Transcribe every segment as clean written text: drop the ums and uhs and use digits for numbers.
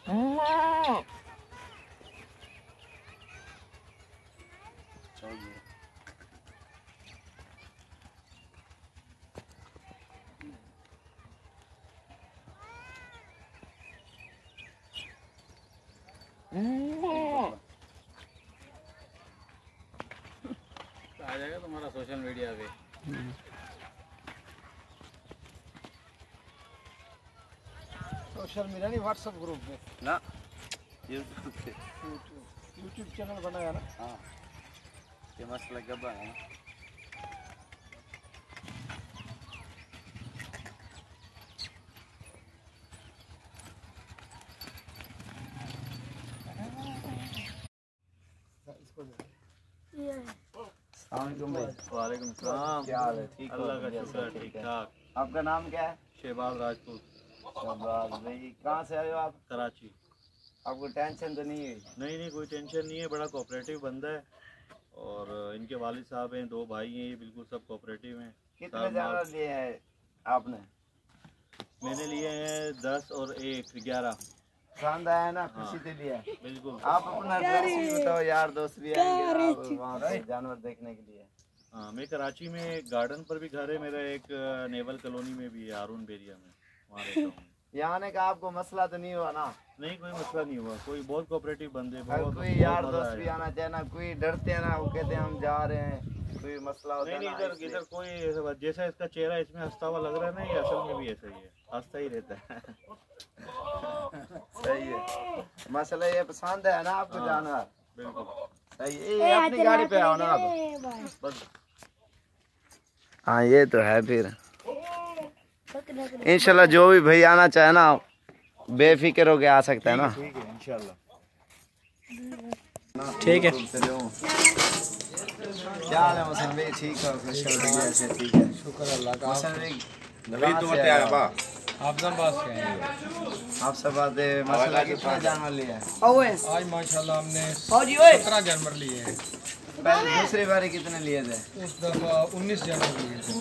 आ जाएगा तुम्हारा social media पे। सोशल मीडिया नहीं, व्हाट्सएप ग्रुप में ना, यूट्यूब पे, यूट्यूब चैनल बनाया ना। हाँ, ये मसला गब्बा है ना। वालेकुम सलाम। क्या हाल है? ठीक हो? अल्लाह का शुक्र है, ठीक ठाक। आपका नाम क्या है? शहबाज राजपूत, शहबाज भाई। कहाँ से आए हो आप? कराची। आपको टेंशन तो नहीं है? नहीं, कोई टेंशन नहीं है। बड़ा कोऑपरेटिव बंदा है और इनके वालिद साहब हैं, 2 भाई हैं, ये बिल्कुल सब कोऑपरेटिव हैं। कितने जानवर लिए हैं आपने? मैंने लिए हैं 10 और 1 11। पसंद आया ना? खुशी से लिया? बिल्कुल। आप अपना एड्रेस भी बताओ, यार दोस्त भी आएंगे आप वहाँ पे जानवर देखने के लिए। हाँ, मैं कराची में गार्डन पर भी घर है मेरा, एक नेवल कॉलोनी में भी है, हारून बेरिया में, वहाँ रहता हूँ। यहाँ आने का आपको मसला तो नहीं हुआ ना? नहीं, कोई मसला नहीं हुआ। कोई बहुत कोऑपरेटिव बंदे, बहुत कोई यार दोस्त भी आना चाहिए ना। कोई डरते हैं ना, वो कहते हैं हम जा रहे हैं, कोई मसला होता है ना। नहीं, इधर कोई, जैसा इसका चेहरा इसमें हंसता हुआ लग रहा है ना, ये असल में भी ऐसा ही है, हंसता ही रहता है। सही है। मसला ये पसंद है ना आपको जानवर? बिल्कुल सही है। ये अपनी गाड़ी पे आओ ना आप बस। हाँ, ये तो है। फिर इंशाल्लाह जो भी भाई आना चाहे ना, बेफिक्र होके आ सकता है ना। ठीक है इंशाल्लाह। ठीक है। क्या हाल है मौसम भाई? ठीक है, ठीक है, शुक्र अल्लाह का। मौसम भाई आप सब बात है। मसला कितना जानवर लिया है आज? माशाल्लाह हमने 17 जानवर लिए हैं। पहले दूसरी बारी कितने लिए थे? इस दफा 19 जानवर लिए थे।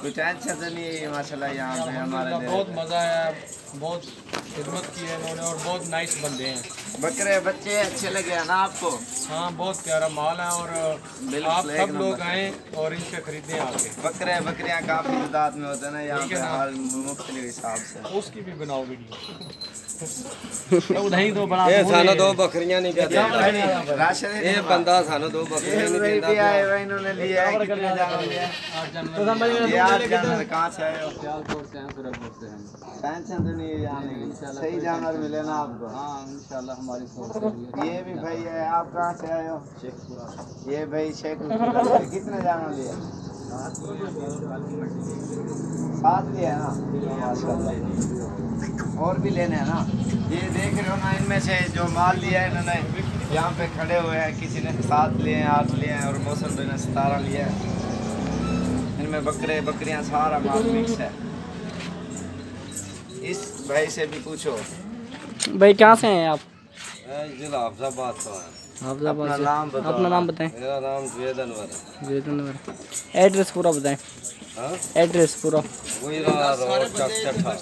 कोई टेंशन तो नहीं है माशाल्लाह? यहाँ पे हमारे बहुत मज़ा आया, बहुत खिदमत की है इन्होंने और बहुत नाइस बंदे हैं। बकरे बच्चे अच्छे लगे हैं ना आपको? हाँ, बहुत प्यारा माल है और आप सब लोग आए और इनसे खरीदें आके। बकरियाँ काफ़ी तादाद में होते हैं ना यहाँ पे, हर मुख्तलिफ हिसाब से। उसकी भी बनाओ वीडियो। नहीं तो बड़ा ये सानो 2 बकरियां नहीं कहते राशन ये बंदा सानो 2 बकरियां नहीं भी आए हुए, इन्होंने लिया है। कितने जानवर लिया? 8 जानवर। कहाँ से आए हो? सियालकोट से हैं, सूरजपुर से हैं। टेंशन तो नहीं है जाने की, सही जानवर मिले ना आपको? हाँ इंशाल्लाह हमारी सोच है। ये भी भाई है। आप कहाँ से आए हो? शेखपुरा। ये भाई शेखपुरा से। कितने जानवर लिया? 7 लिया है ना? माशाल्लाह। और भी लेने हैं ना? ये देख रहे हो ना, इनमें से जो माल लिया है इन्होंने, यहाँ पे खड़े हुए हैं, किसी ने 7 लिए हैं, 8 लिए हैं और मौसम भाई ने 17 लिया है। इनमें बकरियाँ सारा माल मिक्स है। इस भाई से भी पूछो। भाई कहाँ से हैं आप? जिला हाफिजाबाद से हैं। हाफिजाबाद से। अपना अपना नाम बताएं। मेरा नाम जुवेद अनवर है। जुवेद अनवर। एड्रेस पूरा बताएं। एड्रेस पूरा। वही रोड चट्टा।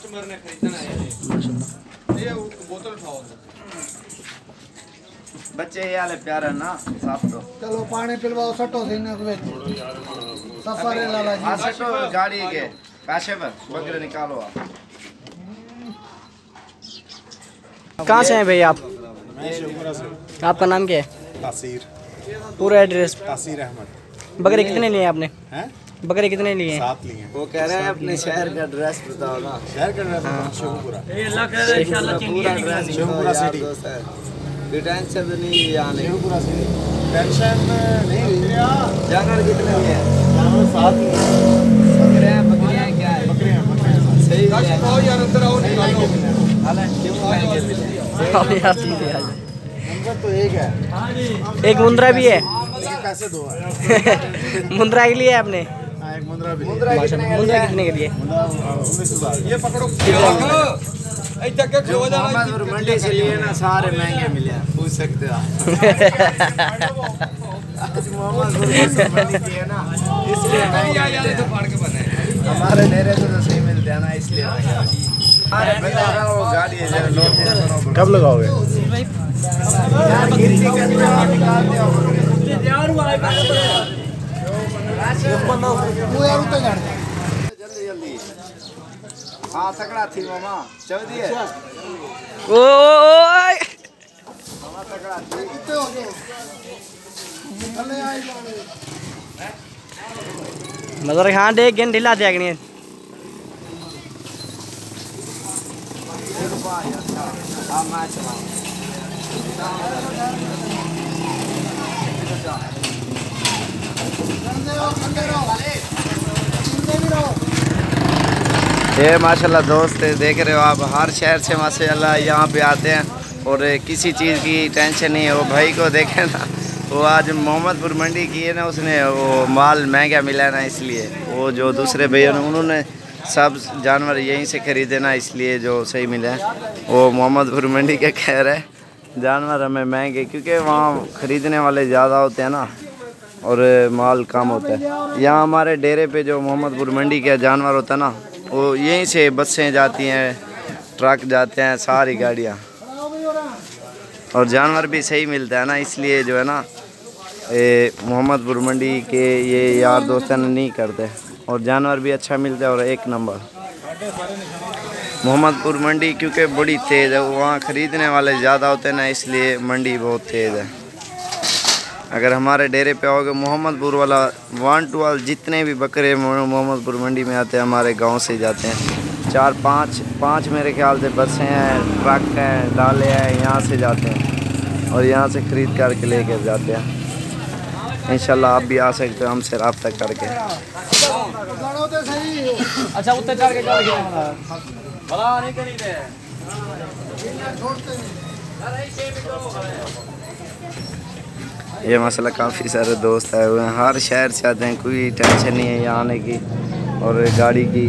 बच्चे ये वाले प्यारे ना साफ तो। चलो पानी पिलवाओ सटो से सफर है लाला जी। हाँ सटो गाड़ी के काशे पर बकरे निकालो आप। कहाँ से हैं भाई आप? आपका नाम क्या है? तासीर। पूरा एड्रेस? तासीर अहमद। बकरे कितने लिए आपने? हैं? बकरे कितने लिए हैं? 7 लिए। वो कह रहे हैं अपने शहर का एड्रेस बताओ ना। शहर का एड्रेस शेखपुरा। पूरा एड्रेस शेखपुरा सिटी। कोई टेंशन तो नहीं है आने? शेखपुरा सिटी। टेंशन नहीं। जानवर कितने लिए? जानवर 7 लिए। बकरियाँ क्या है? बकरियाँ सही है। यार अंदर आओ, निकालो। क्यों महंगे मिले? नंबर तो एक है। एक मुंद्रा भी है। लेकिन पैसे 2 है। मुंद्रा के लिए आपने? हाँ, एक मुंद्रा भी। मुंद्रा कितने के लिए? 19,000। ये पकड़ो। मोहम्मदपुर मंडी से लिए ना, सारे महंगे मिले हैं, पूछ सकते हो आप। मोहम्मदपुर मंडी की है ना, इसलिए हमारे डेरे से तो सही मिलते हैं ना, इसलिए। अरे बेटा वो गाड़ी है, लोग कब लगाओगे? हाँ तकड़ा थी मामा चल दिए ओए मामा तकड़ा थी मदर खान देख गेन ढिला दिया कि नहीं हाँ मैं चला ये माशाल्लाह दोस्त देख रहे हो आप, हर शहर से माशाल्लाह यहाँ पे आते हैं और किसी चीज़ की टेंशन नहीं है। वो भाई को देखे ना, वो आज मोहम्मदपुर मंडी की है ना, उसने वो माल महंगा मिला ना, इसलिए वो जो दूसरे भैया ने उन्होंने सब जानवर यहीं से ख़रीदे ना, इसलिए जो सही मिला है। वो मोहम्मदपुर मंडी के कह रहे हैं जानवर हमें महंगे, क्योंकि वहाँ ख़रीदने वाले ज़्यादा होते हैं ना और माल कम होता है। यहाँ हमारे डेरे पे जो मोहम्मदपुर मंडी के जानवर होता है ना, वो यहीं से बसें जाती हैं, ट्रक जाते हैं, सारी गाड़ियाँ, और जानवर भी सही मिलता है ना, इसलिए जो है ना ये मोहम्मदपुर मंडी के ये यार दोस्तों नहीं करते, और जानवर भी अच्छा मिलता है और एक नंबर। मोहम्मदपुर मंडी क्योंकि बड़ी तेज़ है, वहाँ ख़रीदने वाले ज़्यादा होते हैं ना, इसलिए मंडी बहुत तेज़ है। अगर हमारे डेरे पे आओगे मोहम्मदपुर वाला 1-2 जितने भी बकरे मोहम्मदपुर मंडी में आते हैं हमारे गांव से जाते हैं। 4-5 मेरे ख्याल से बसें हैं, ट्रक हैं, डाले हैं, यहाँ से जाते हैं और यहाँ से ख़रीद करके लेकर जाते हैं। इंशाल्लाह आप भी आ सकते हो हमसे रब्ता करके। अच्छा उत्तर चढ़ के ये मसला काफ़ी सारे दोस्त आए हुए हैं, हर शहर से आते हैं, कोई टेंशन नहीं है यहाँ आने की, और गाड़ी की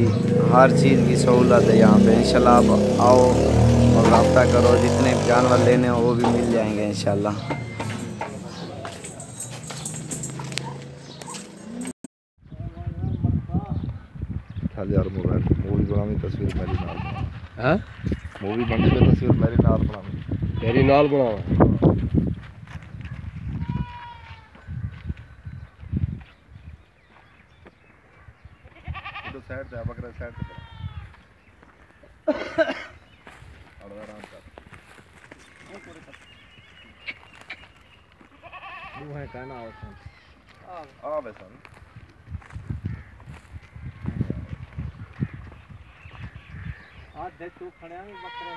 हर चीज़ की सहूलत है यहाँ पे। इंशाल्लाह आप आओ और रब्ता करो, जितने जानवर लेने हो वो भी मिल जाएंगे इंशाल्लाह। यार मोबाइल मूवी बनानी तस्वीर मेरी नाल हैं मूवी बननी पे तस्वीर मेरी नाल बनानी तेरी नाल बनावा तो साइड से बकरा साइड से आराम कर वो है कहना आ बेसन हां देख तू खड़े में बकरे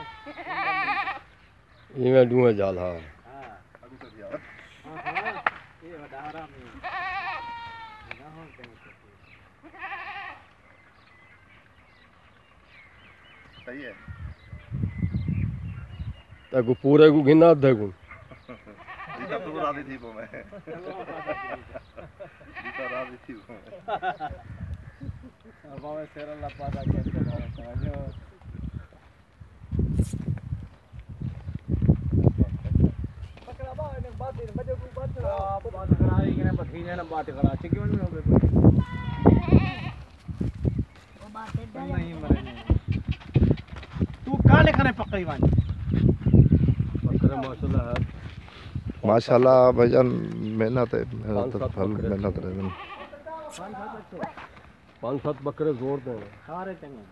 इवें दूए जाल हां अभी तो यार हां ये वडारा में ना हो सही है ताको पूरे को गिना दे को इधर तो राधी थी वो मैं इधर राधी थी वो अब हमें सेरा लपादा कैसे समझो पकड़ा बा ने बात दिन बजे को बात करा कि ने बठी ने बात करा क्यों नहीं हो गए वो बात नहीं मरे तू का लेखने पकड़ी वाली बकरा माशाल्लाह है माशाल्लाह भाईजान मेहनत है मेहनत है 5-7 बकरे जोड़ दें सारे चंगे